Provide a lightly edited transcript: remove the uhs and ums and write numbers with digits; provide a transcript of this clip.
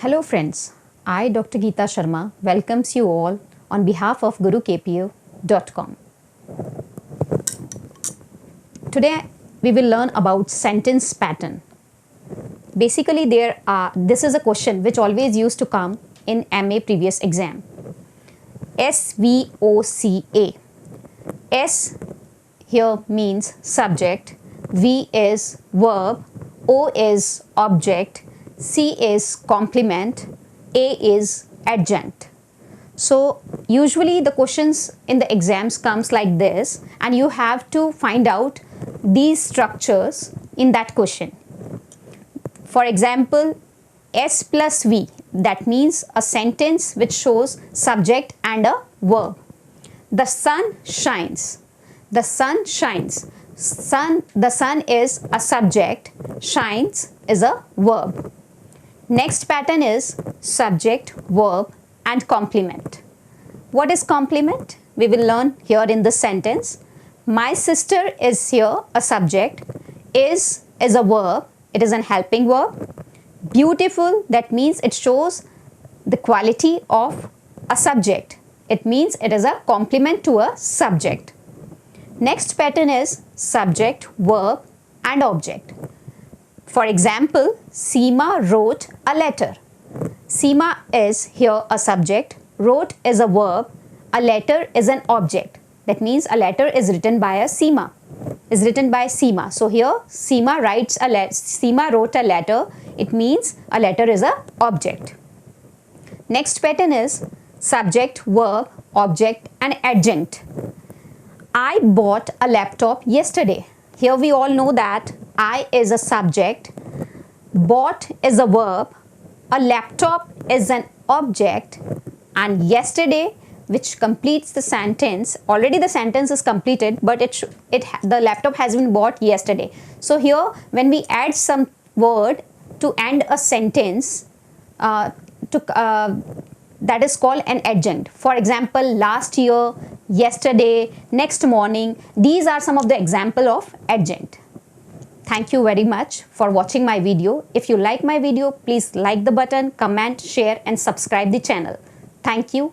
Hello friends, I Dr. Geeta Sharma welcomes you all on behalf of gurukpo.com. Today we will learn about sentence pattern. Basically this is a question which always used to come in MA previous exam. SVOCA. S here means subject, V is verb, O is object, C is complement, A is adjunct. So usually the questions in the exams comes like this, and you have to find out these structures in that question. For example, S plus V, that means a sentence which shows subject and a verb. The sun shines. The sun shines. The sun is a subject, shines is a verb. Next pattern is subject, verb and complement. What is complement? We will learn here in this sentence. My sister is here a subject, is a verb, it is an helping verb. Beautiful, that means it shows the quality of a subject. It means it is a complement to a subject. Next pattern is subject, verb and object. For example, Seema wrote a letter. Seema is here a subject, wrote is a verb, a letter is an object. That means a letter is written by Seema. So here Seema wrote a letter. It means a letter is a object. Next pattern is subject, verb, object and adjunct. I bought a laptop yesterday. Here we all know that I is a subject, bought is a verb, a laptop is an object, and yesterday, which completes the sentence. Already the sentence is completed, but the laptop has been bought yesterday. So here when we add some word to end a sentence, that is called an adjunct. For example, last year, yesterday, next morning. These are some of the example of adjunct. Thank you very much for watching my video. If you like my video, please like the button, comment, share and subscribe the channel. Thank you.